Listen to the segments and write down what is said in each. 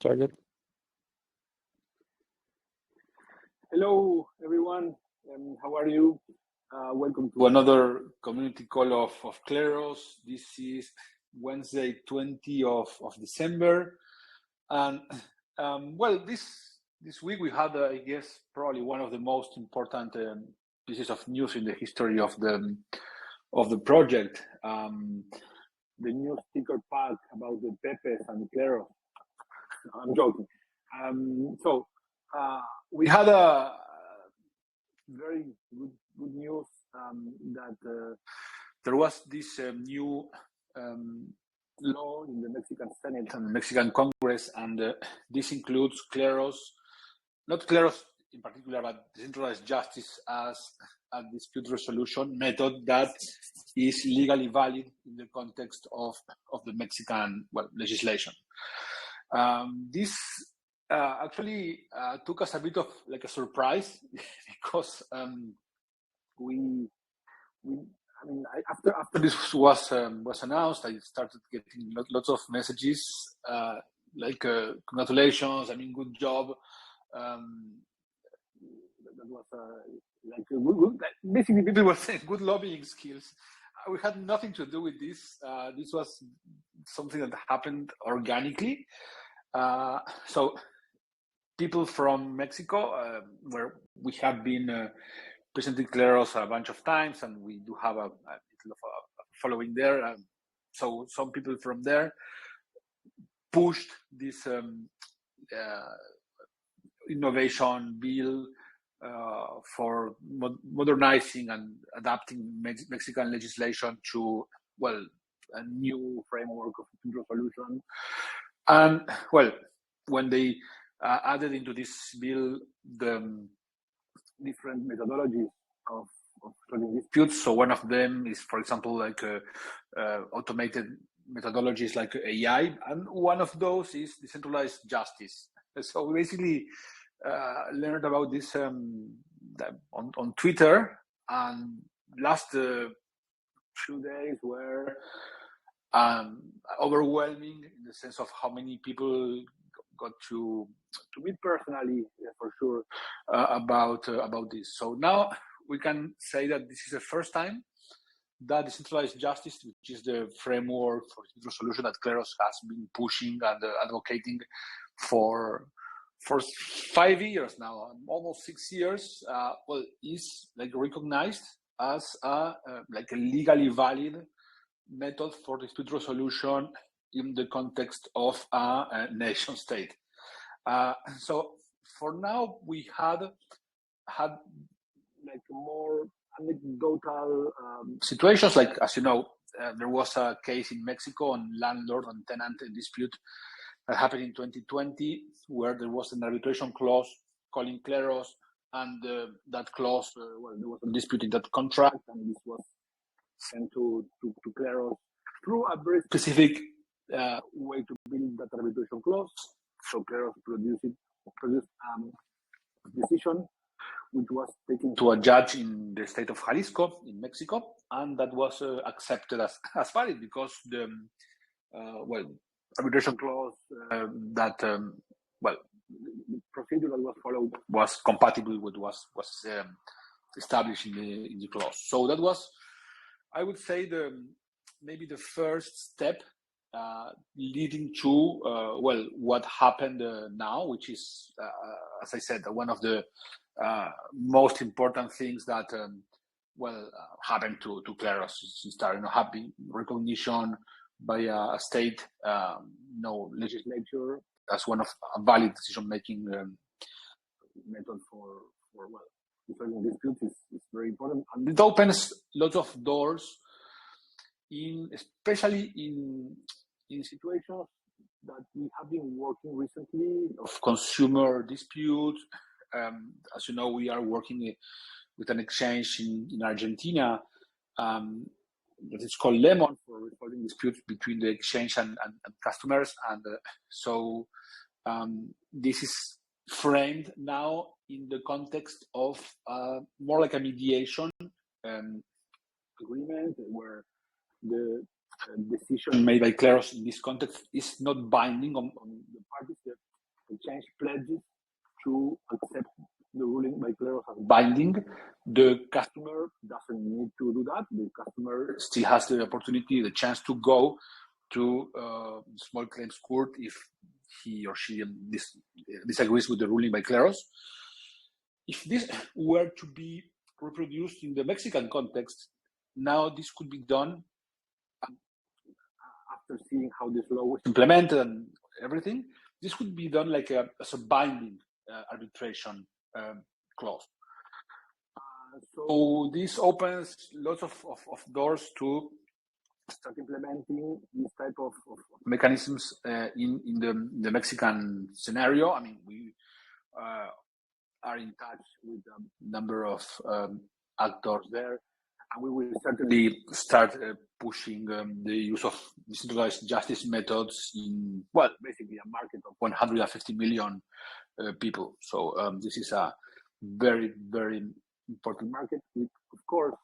Target. Hello, everyone. How are you? Welcome to another community call of Kleros. This is Wednesday, 20th of December. And well, this week we had, I guess, probably one of the most important pieces of news in the history of the project. The new sticker pack about the Pepes and Kleros. I'm joking. We had a very good news that there was this new law in the Mexican Senate and the Mexican Congress, and this includes Kleros, not Kleros in particular, but decentralized justice as a dispute resolution method that is legally valid in the context of the Mexican legislation. This actually took us a bit of like a surprise because after this was announced, I started getting lots of messages like congratulations, good job. That was good, basically people were saying good lobbying skills. We had nothing to do with this. This was something that happened organically. So people from Mexico, where we have been presenting Kleros a bunch of times, and we do have a little of a following there. So some people from there pushed this innovation bill for modernizing and adapting Mexican legislation to, a new framework of resolution. And, when they added into this bill the different methodologies of solving disputes. So one of them is, for example, like automated methodologies like AI, and one of those is decentralized justice. So we basically learned about this on Twitter, and last 2 days were overwhelming in the sense of how many people got to meet personally, for sure, about this. So now we can say that this is the first time that decentralized justice, which is the framework for resolution that Kleros has been pushing and advocating for 5 years now, almost 6 years, is like recognized as a legally valid method for dispute resolution in the context of a nation state. So for now, we had like more anecdotal situations. Like, as you know, there was a case in Mexico on landlord and tenant dispute that happened in 2020, where there was an arbitration clause calling Kleros, and that clause, there was a dispute in that contract, and this was sent to Kleros through a very specific way to build that arbitration clause. So Kleros produced a decision which was taken to a judge in the state of Jalisco in Mexico, and that was accepted as valid because the arbitration clause that the procedure that was followed was compatible with what was established in the clause. So that was, I would say, maybe the first step leading to what happened now, which is, as I said, one of the most important things that happened to Kleros. She started having recognition by a state legislature as one of a valid decision-making method for resolving disputes is very important, and it opens lots of doors, especially in situations that we have been working recently of consumer disputes. As you know, we are working with an exchange in Argentina that is called Lemon for resolving disputes between the exchange and customers, and so this is framed now in the context of more like a mediation agreement, where the decision made by Kleros in this context is not binding on the parties. exchange pledges to accept the ruling by Kleros as binding. The customer doesn't need to do that. The customer still has the opportunity, the chance to go to small claims court if he or she disagrees with the ruling by Kleros. If this were to be reproduced in the Mexican context, now this could be done after seeing how this law was implemented and everything. This could be done like as a binding arbitration clause. So this opens lots of doors to start implementing this type of mechanisms in the Mexican scenario. I mean, we are in touch with a number of actors there, and we will certainly start pushing the use of decentralized justice methods in, well, basically a market of 150 million people. So this is a very, very important market with, of course,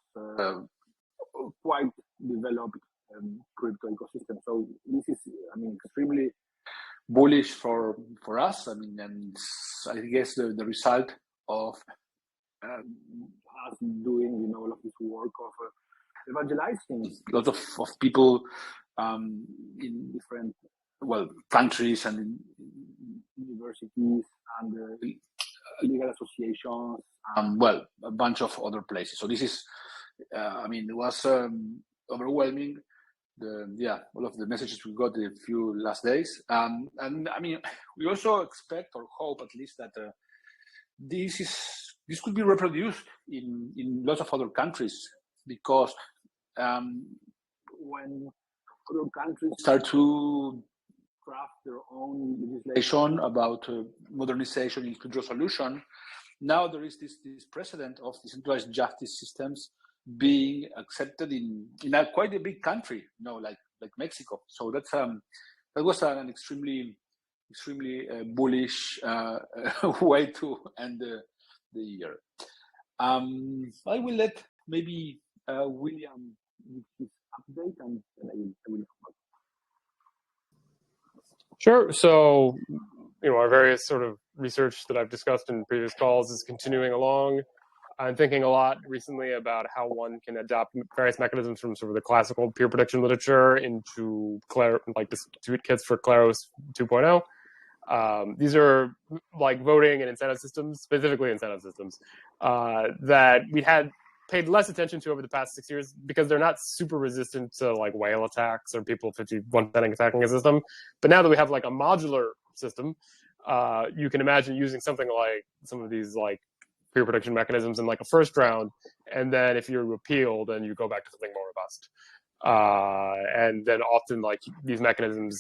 quite developed crypto ecosystem. So this is, I mean, extremely bullish for us. I mean, and I guess the result of us doing, all of this work of evangelizing lots of people in different, countries and in universities and legal associations, a bunch of other places. So this is, it was overwhelming. All of the messages we got the few last days, and I mean, we also expect or hope at least that this could be reproduced in lots of other countries, because when other countries start to craft their own legislation about modernization in crypto solution, now there is this precedent of decentralized justice systems being accepted in quite a big country, like Mexico. So that was an extremely bullish way to end the year. I will let maybe William give his update, and I will come back. Sure. So, our various sort of research that I've discussed in previous calls is continuing along. I'm thinking a lot recently about how one can adopt various mechanisms from sort of the classical peer prediction literature into dispute kits for Kleros 2.0. These are like voting and incentive systems, specifically incentive systems, that we had paid less attention to over the past 6 years because they're not super resistant to like whale attacks or people 51% attacking a system. But now that we have like a modular system, you can imagine using something like some of these like peer prediction mechanisms in like a first round, and then if you appeal, then you go back to something more robust. And then often like these mechanisms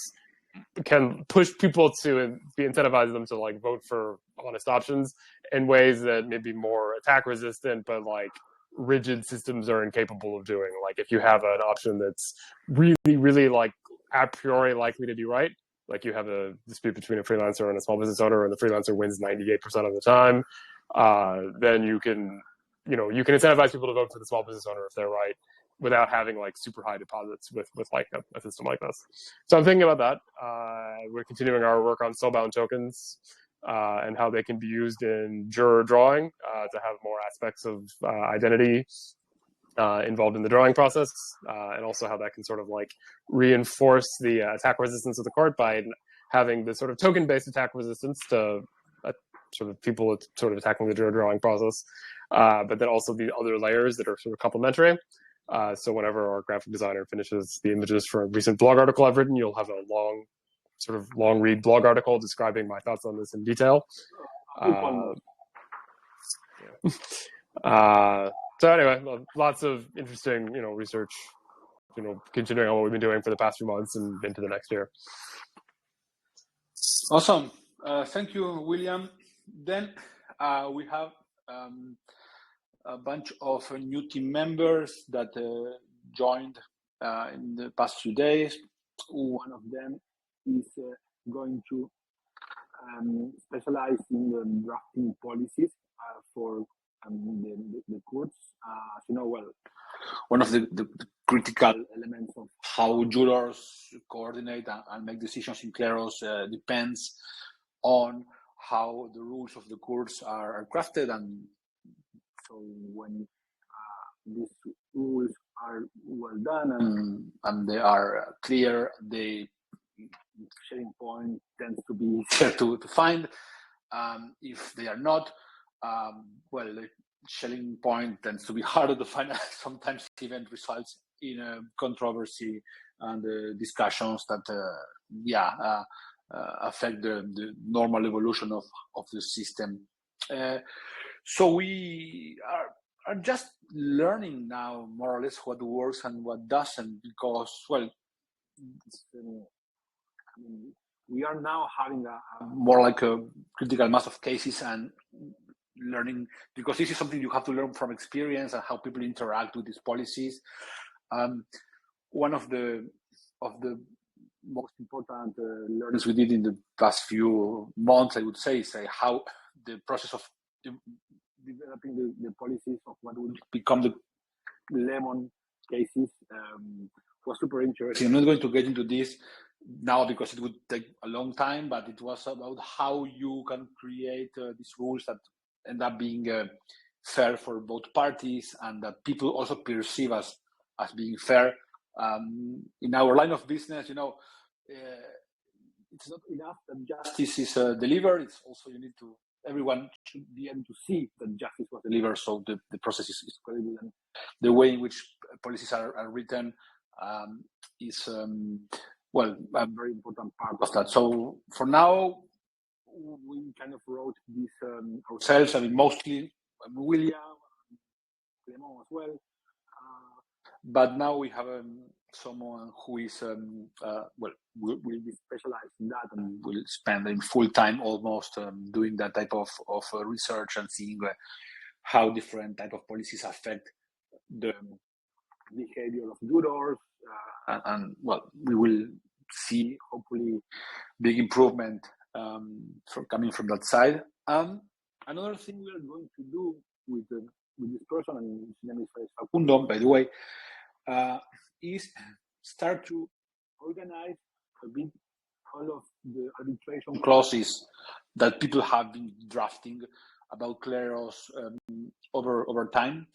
can push people to be incentivized them to like vote for honest options in ways that may be more attack resistant, but like rigid systems are incapable of doing. Like if you have an option that's really, really like a priori likely to do right, like you have a dispute between a freelancer and a small business owner, and the freelancer wins 98% of the time, then you can incentivize people to vote for the small business owner if they're right, without having like super high deposits with like a system like this. So I'm thinking about that. We're continuing our work on soulbound tokens and how they can be used in juror drawing to have more aspects of identity involved in the drawing process, and also how that can sort of like reinforce the attack resistance of the court by having the sort of token-based attack resistance to sort of people sort of attacking the juror drawing process, but then also the other layers that are sort of complementary. So whenever our graphic designer finishes the images for a recent blog article I've written, you'll have a long read blog article describing my thoughts on this in detail. So anyway, lots of interesting, research, continuing on what we've been doing for the past few months and into the next year. Awesome. Thank you, William. Then we have a bunch of new team members that joined in the past few days. One of them is going to specialize in the drafting policies for the courts. One of the critical elements of how jurors coordinate and make decisions in Kleros depends on how the rules of the courts are crafted, and so when these rules are well done and they are clear, the sharing point tends to be easier to find. If they are not, well, the sharing point tends to be harder to find. Sometimes even results in a controversy and discussions that affect the normal evolution of the system. So we are just learning now more or less what works and what doesn't, because, well, we are now having a more like a critical mass of cases and learning, because this is something you have to learn from experience and how people interact with these policies. One of the most important learnings we did in the past few months, I would say, is how the process of developing the policies of what would become the lemon cases was super interesting. I'm not going to get into this now because it would take a long time, but it was about how you can create these rules that end up being fair for both parties and that people also perceive as being fair. In our line of business, it's not enough that justice is delivered. It's also everyone should be able to see that justice was delivered, so the process is credible, and the way in which policies are written is a very important part of that. So for now, we kind of wrote this ourselves. I mean, mostly William, Clement as well. But now we have someone who is will be specialized in that and will spend full time almost doing that type of research and seeing how different type of policies affect the behavior of jurors, and we will see hopefully big improvement coming from that side. Another thing we are going to do with this person, and his name is Facundo, by the way, is start to organize a bit all of the arbitration clauses that people have been drafting about Kleros over time.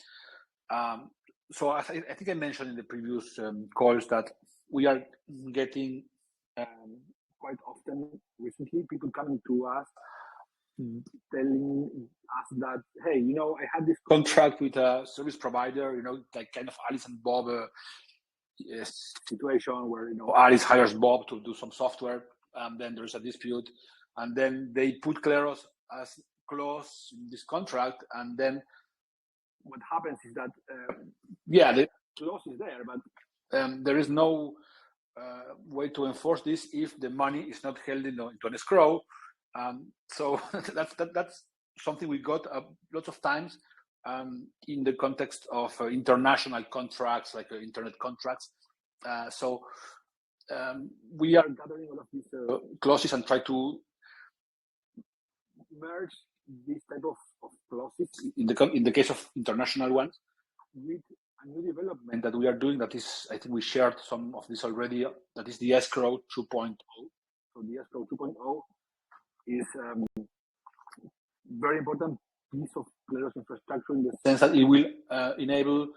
So I think I mentioned in the previous calls that we are getting quite often recently people coming to us telling us that, hey, I had this contract with a service provider, like kind of Alice and Bob situation where, Alice hires Bob to do some software, and then there's a dispute, and then they put Kleros as clause in this contract, and then what happens is that, the clause is there, but there is no way to enforce this if the money is not held into an escrow. So that's something we got lots of times in the context of international contracts, like internet contracts. So we are gathering all of these clauses and try to merge this type of clauses in the case of international ones with a new development that we are doing. That is, I think we shared some of this already. That is the escrow 2.0. So the escrow 2.0 is very important piece of Kleros infrastructure in the sense that it will enable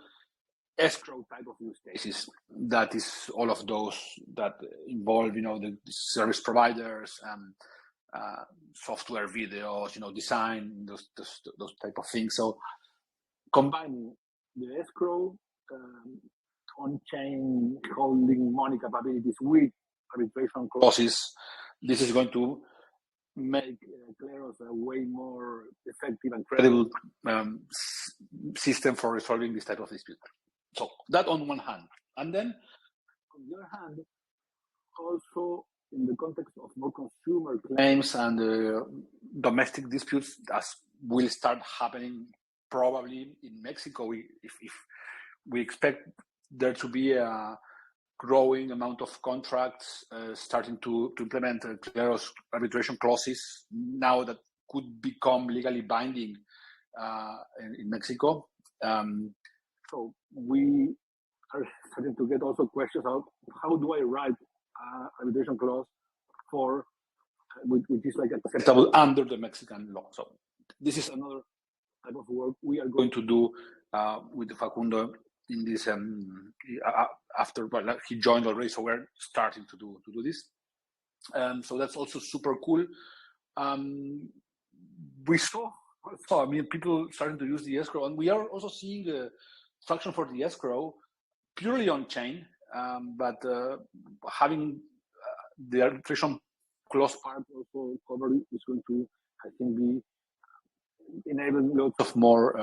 escrow type of use cases. That is all of those that involve, the service providers and software, videos, design, those type of things. So combining the escrow on-chain holding money capabilities with arbitration clauses, this is going to make Kleros a way more effective and credible system for resolving this type of dispute. So that on one hand. And then on the other hand, also in the context of more consumer claims and domestic disputes, as will start happening probably in Mexico, if we expect there to be a growing amount of contracts starting to implement Kleros arbitration clauses now that could become legally binding in Mexico. So we are starting to get also questions about how do I write arbitration clause for which is like acceptable under the Mexican law. So this is another type of work we are going to do with Facundo in this after he joined already. So we're starting to do this. So that's also super cool. We saw, I mean, people starting to use the escrow, and we are also seeing the traction for the escrow purely on chain, but having the arbitration clause part also covered is going to, I think, be enabling lots of more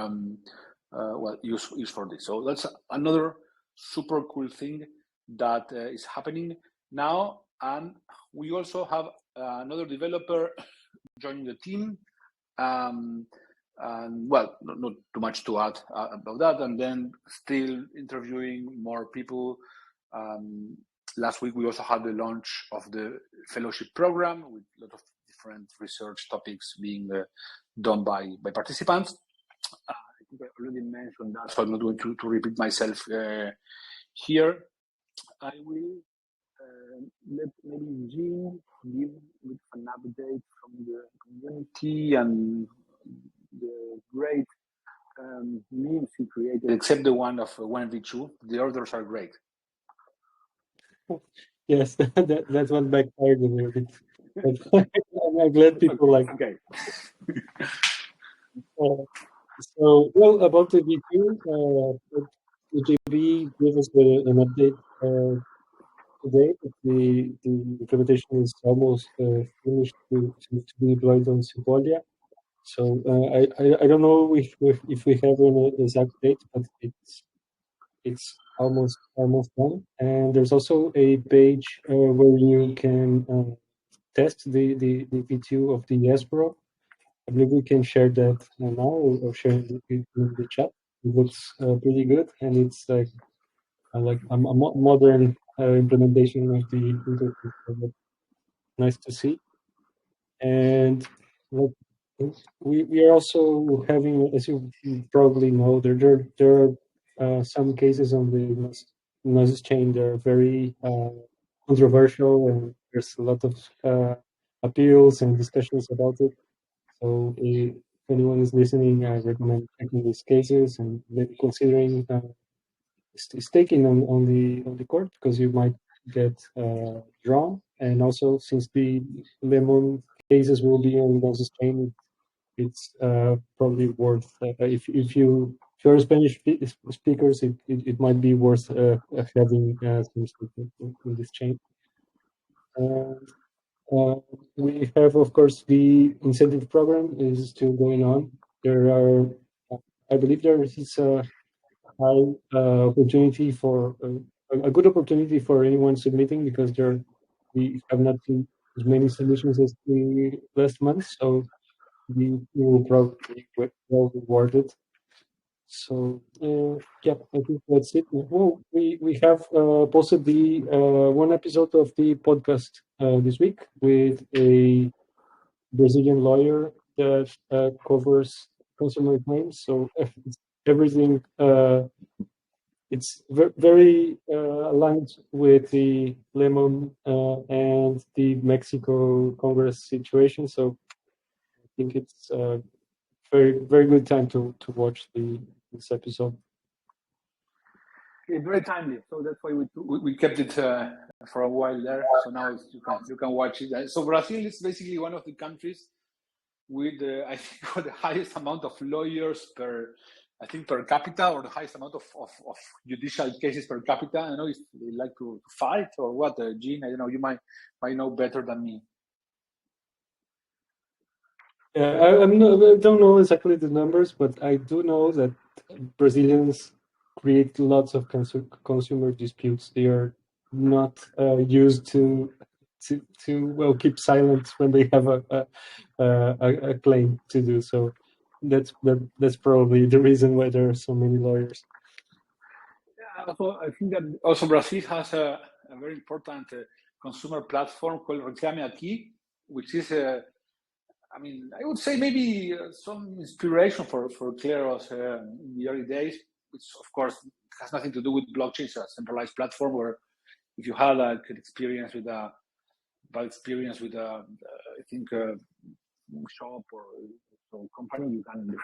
use for this. So that's another super cool thing that is happening now. And we also have another developer joining the team. And well, not too much to add about that. And then still interviewing more people. Last week, we also had the launch of the fellowship program with a lot of different research topics being done by participants. I think I already mentioned that, so I'm not going to repeat myself here. I will let maybe Jean give an update from the community and the great memes he created, except the one of 1v2. The others are great. Yes, that one backfired a little bit. I'm glad people like. Okay. So, well, about the V2, the JB gave us an update today that the implementation is almost finished to be deployed on Symbolic. So I don't know if we have an exact date, but it's almost done. And there's also a page where you can test the V2 of the escrow. I believe we can share that now or share it in the chat. It looks pretty good, and it's like a modern implementation of the interface. Nice to see. And like, we are also having, as you probably know, there are some cases on the Gnosis chain that are very controversial, and there's a lot of appeals and discussions about it. So if anyone is listening, I recommend checking these cases and maybe considering staking on the court, because you might get drawn. And also, since the Lemon cases will be on Gnosis chain, it's probably worth if you're Spanish speakers, it might be worth having some speakers in this chain. We have, of course, the incentive program is still going on. There are, I believe, there is a high opportunity for a good opportunity for anyone submitting, because we have not seen as many submissions as the last month, so we will probably be well rewarded. So yeah, I think that's it. Well, we have posted the one episode of the podcast this week with a Brazilian lawyer that covers consumer claims. So everything it's very aligned with the Lemon and the Mexico Congress situation. So I think it's very good time to watch this episode. It's very timely, so that's why we kept it for a while there. So now you can watch it. So Brazil is basically one of the countries with I think the highest amount of lawyers per capita, or the highest amount of judicial cases per capita. I don't know if they like to fight or what. Jean, I don't know. You might know better than me. Yeah, I don't know exactly the numbers, but I do know that Brazilians create lots of consumer disputes. They are not used to well keep silent when they have a claim to do. So that's probably the reason why there are so many lawyers. Yeah, also, I think that also Brazil has a very important consumer platform called Reclame Aqui, which is I would say maybe some inspiration for Kleros in the early days, which of course has nothing to do with blockchain. It's a centralized platform where if you had a good experience with bad experience with I think shop or company, you can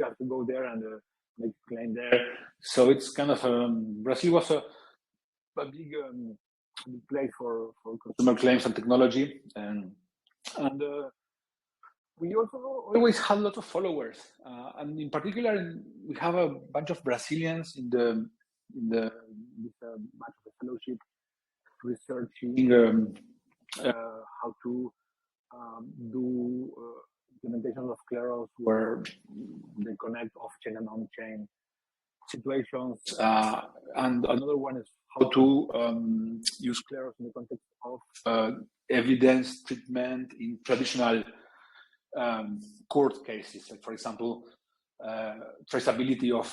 have to go there and make a claim there. So it's kind of Brazil was a big place for consumer claims and technology, and we also always had a lot of followers, and in particular, we have a bunch of Brazilians in this batch of the fellowship researching how to do implementations of Kleros where they connect off-chain and on-chain situations, and another one is how to use Kleros in the context of evidence treatment in traditional court cases, like for example, traceability of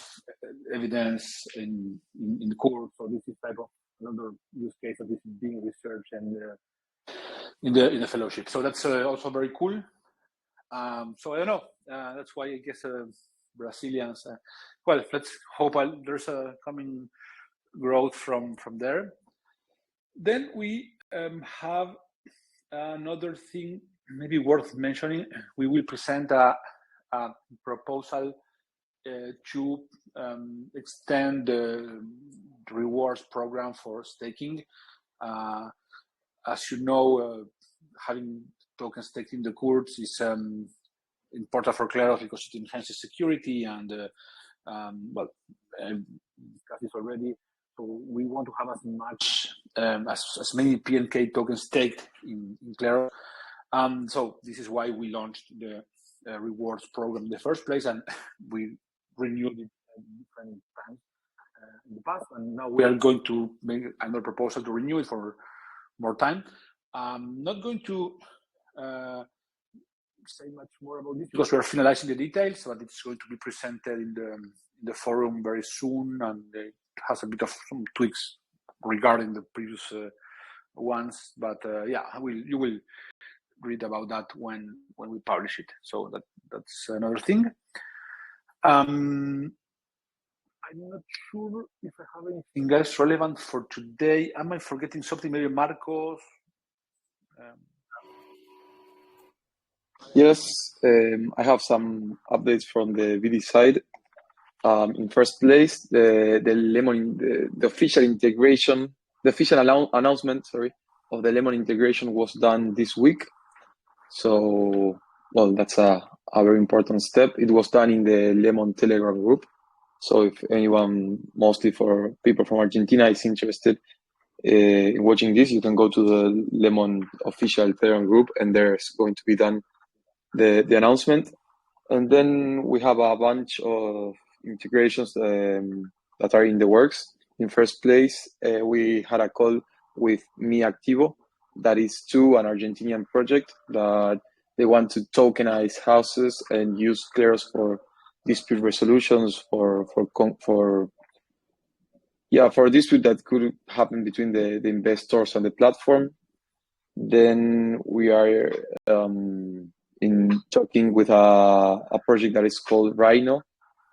evidence in court. So this is type of another use case that is being researched and in the fellowship. So that's also very cool. So I don't know. That's why I guess Brazilians. Well, let's hope there's a coming growth from there. Then we have another thing maybe worth mentioning. We will present a proposal to extend the rewards program for staking. As you know, having token staked in the courts is important for Kleros because it enhances security and well, discussed this already. So we want to have as much as many PNK tokens staked in Kleros. So this is why we launched the rewards program in the first place, and we renewed it different times in the past, and now we are going to make another proposal to renew it for more time. I'm not going to say much more about this because we are finalizing the details, but it's going to be presented in the forum very soon, and it has a bit of some tweaks regarding the previous ones. But yeah, you will read about that when we publish it. So that's another thing. I'm not sure if I have anything else relevant for today. Am I forgetting something? Maybe Marcos? Yes, I have some updates from the BD side. In first place, the official integration, the official announcement, of the Lemon integration was done this week. So, well, that's a very important step. It was done in the Lemon Telegram group. So if anyone, mostly for people from Argentina, is interested in watching this, you can go to the Lemon official Telegram group, and there's going to be done the announcement. And then we have a bunch of integrations that are in the works. In first place, we had a call with Mi Activo, that is an Argentinian project that they want to tokenize houses and use Kleros for dispute resolutions for a dispute that could happen between the investors and the platform. Then we are in talking with a project that is called Rhino,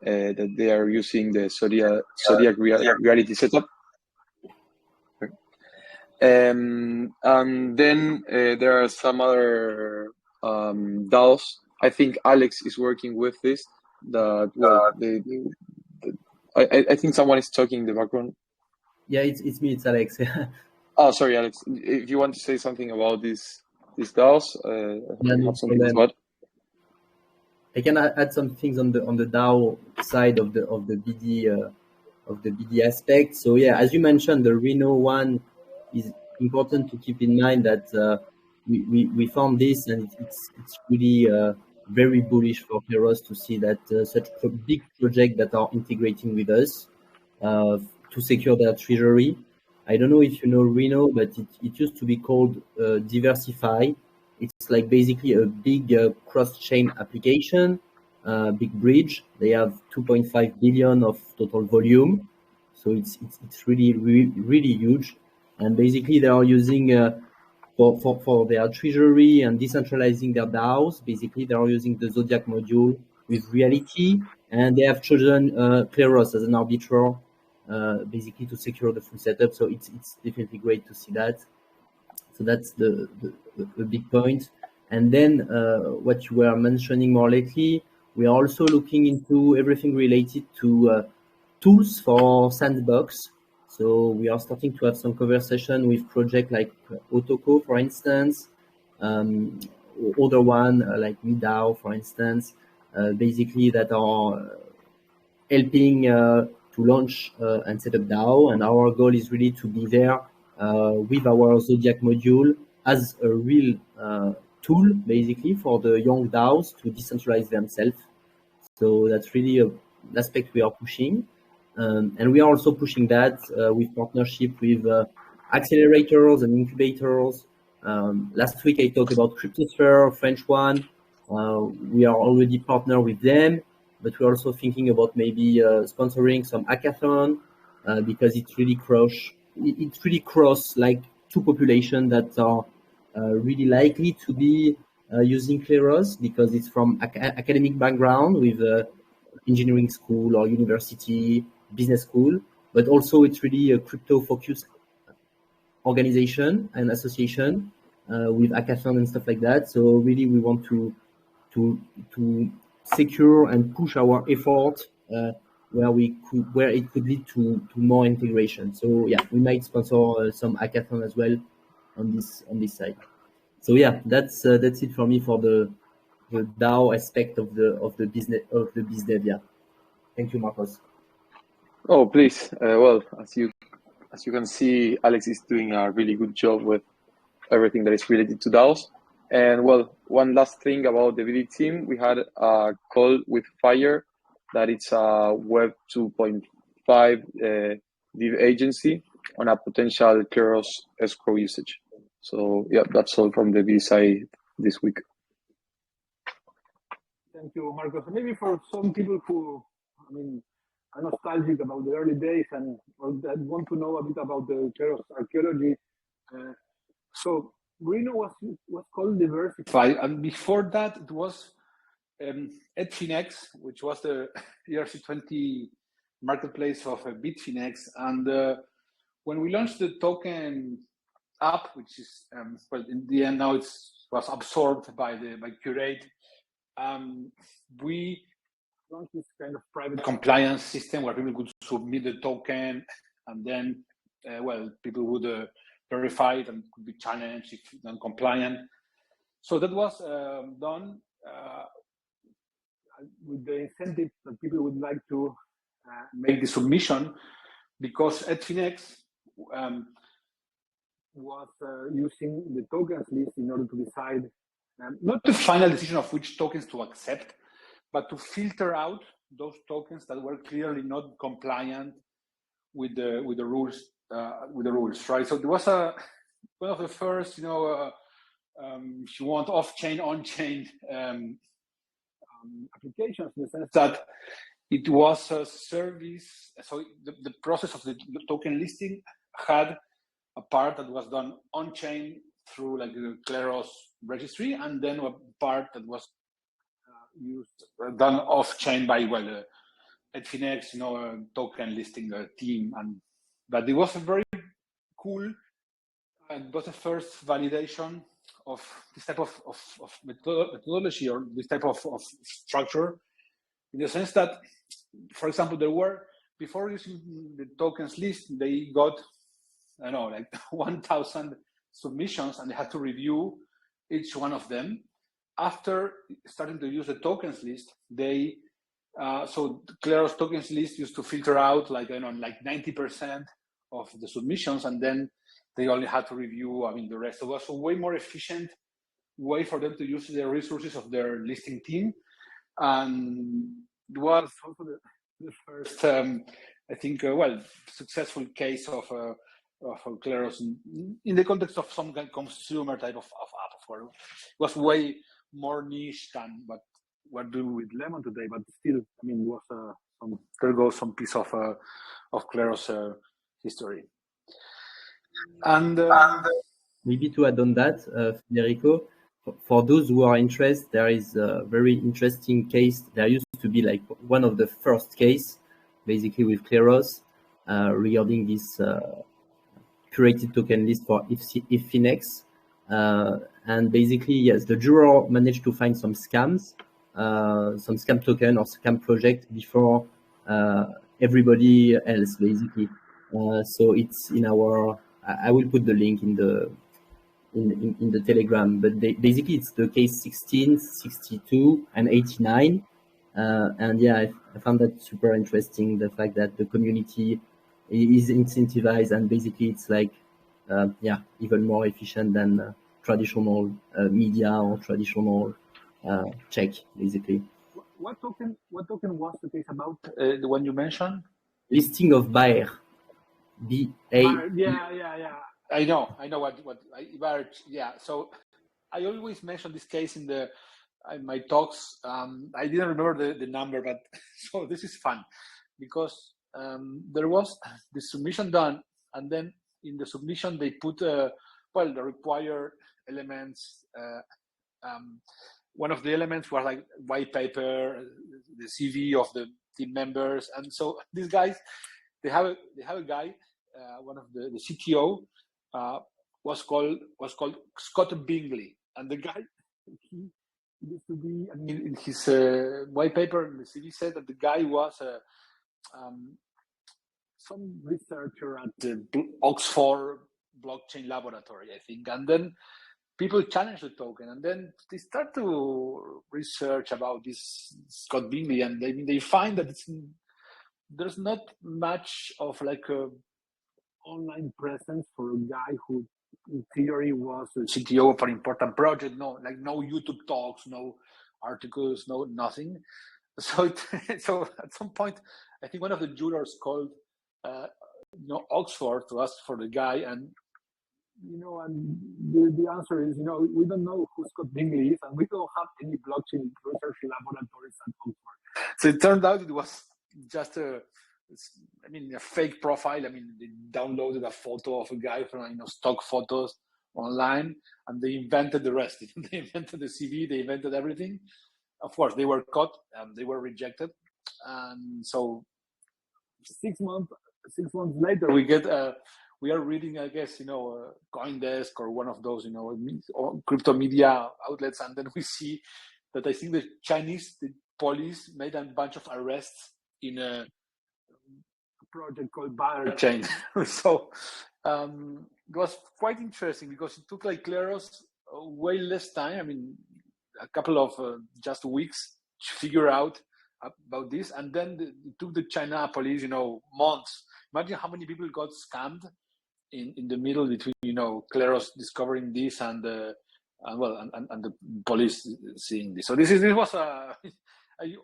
that they are using the Zodiac reality setup. And then there are some other DAOs. I think Alex is working with this. I think someone is talking in the background. Yeah, it's me. It's Alex. Oh, sorry, Alex. If you want to say something about these DAOs, no problem. I can add some things on the DAO side of the BD aspect. So yeah, as you mentioned, the Reno one is important to keep in mind that we found this, and it's really very bullish for Kleros to see that such a big project that are integrating with us to secure their treasury. I don't know if you know Reno, but it used to be called Diversify. It's like basically a big cross-chain application, big bridge. They have 2.5 billion of total volume, so it's really huge. And basically, they are using for their treasury and decentralizing their DAOs. Basically, they are using the Zodiac module with Reality, and they have chosen Kleros as an arbiter, basically to secure the full setup. So it's definitely great to see that. So that's the big point. And then what you were mentioning more lately, we are also looking into everything related to tools for sandbox. So we are starting to have some conversation with projects like Otoko, for instance, other one like MiDAO, for instance, basically that are helping to launch and set up DAO. And our goal is really to be there with our Zodiac module as a real tool, basically, for the young DAOs to decentralize themselves. So that's really an aspect we are pushing. And we are also pushing that with partnership with accelerators and incubators. Last week I talked about Cryptosphere, a French one. We are already partner with them, but we're also thinking about maybe sponsoring some hackathon because it really cross like two populations that are really likely to be using Kleros because it's from academic background with engineering school or university, business school, but also it's really a crypto focused organization and association with hackathon and stuff like that. So really we want to secure and push our effort where it could lead to more integration. So yeah, we might sponsor some hackathon as well on this side. So yeah, that's it for me for the DAO aspect of the business dev. Yeah, thank you, Marcos. Oh, please. Well, as you can see, Alex is doing a really good job with everything that is related to DAOs. And well, one last thing about the VD team, we had a call with Fire, that it's a Web 2.5 dev agency on a potential Kleros escrow usage. So yeah, that's all from the VD side this week. Thank you, Marcos. Maybe for some people who, are nostalgic about the early days and or that want to know a bit about the Kleros archaeology. So Reno was called Diversified, and before that it was Bitfinex, which was the ERC20 marketplace of Bitfinex. And when we launched the token app, which is well, in the end now was absorbed by Curate, we launched this kind of private compliance system where people could submit the token, and then well, people would verify it and could be challenged if non-compliant. So that was done with the incentive that people would like to make the submission, because Bitfinex was using the tokens list in order to decide not the final decision of which tokens to accept, but to filter out those tokens that were clearly not compliant with the rules. Right? So there was one of the first, if you want, off-chain, on-chain applications, in the sense that it was a service. So the process of the token listing had a part that was done on-chain through like the Kleros registry, and then a part that was done off-chain by Bitfinex, token listing team. But it was a very cool. It was the first validation of this type of methodology, or this type of structure, in the sense that, for example, there were, before using the tokens list, they got, 1,000 submissions, and they had to review each one of them. After starting to use the tokens list, they so Kleros tokens list used to filter out like 90% of the submissions, and then they only had to review the rest. So it was a way more efficient way for them to use the resources of their listing team, and it was also the first I think successful case of Kleros in the context of some kind of consumer type of app. It was way more niche than what we're doing with Lemon today, but still, it was there goes some piece of Kleros history. And maybe to add on that, Federico, for those who are interested, there is a very interesting case. There used to be like one of the first case, basically with Kleros, regarding this curated token list for Bitfinex. And basically, yes, the juror managed to find some scams, some scam token or scam project before everybody else, basically. So it's in our. I will put the link in the in the Telegram, but basically it's the case 16, 62, and 89. And yeah, I found that super interesting. The fact that the community is incentivized, and basically it's like, yeah, even more efficient than traditional media or traditional check, basically. What token was the case about? The one you mentioned? Listing of buyer. B-A. Yeah. I know what yeah. So I always mention this case in my talks. I didn't remember the number, but so this is fun because there was the submission done, and then in the submission they put the required elements. One of the elements was like white paper, the CV of the team members, and so these guys, they have a guy, one of the CTO, was called Scott Bingley, and the guy, he used to be. I mean, in his white paper, the CV said that the guy was some researcher at the Oxford blockchain laboratory, I think, and then people challenge the token, and then they start to research about this Scott Bingley, and they find that there's not much of like a online presence for a guy who in theory was the CTO of an important project. No YouTube talks, no articles, no nothing. So so at some point, I think one of the jurors called Oxford to ask for the guy, and and the answer is, we don't know who Scott Bingley is, and we don't have any blockchain research laboratories at Oxford. So it turned out it was just a fake profile. They downloaded a photo of a guy from stock photos online, and they invented the rest. They invented the CV, they invented everything. Of course, they were caught, they were rejected, and so 6 months later, we are reading, I guess, CoinDesk or one of those, crypto media outlets, and then we see that I think the Chinese police made a bunch of arrests in a project called Buyer Chain. So it was quite interesting because it took like Kleros way less time. A couple of just weeks to figure out about this, and then it took the China police, months. Imagine how many people got scammed in the middle between, Kleros discovering this and the police seeing this. So this was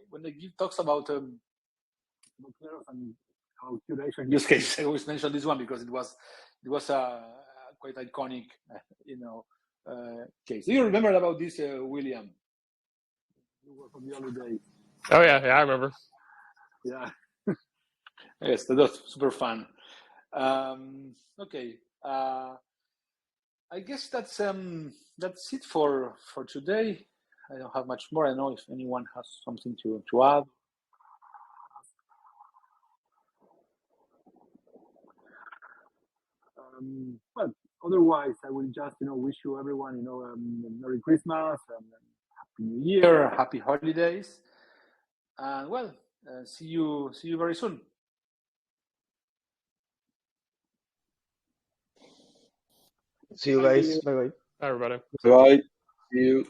when I give talks about Kleros and curation use case, I always mention this one because it was a quite iconic, case. Do you remember about this, William? You were from the early days. Oh yeah, I remember. Yeah. Yes, that was super fun. Okay. I guess that's it for today. I don't have much more. I don't know if anyone has something to add. But otherwise, I will just wish you everyone Merry Christmas and Happy New Year, Happy Holidays, and see you very soon. See you guys. Bye bye. Bye, everybody. Bye. See you.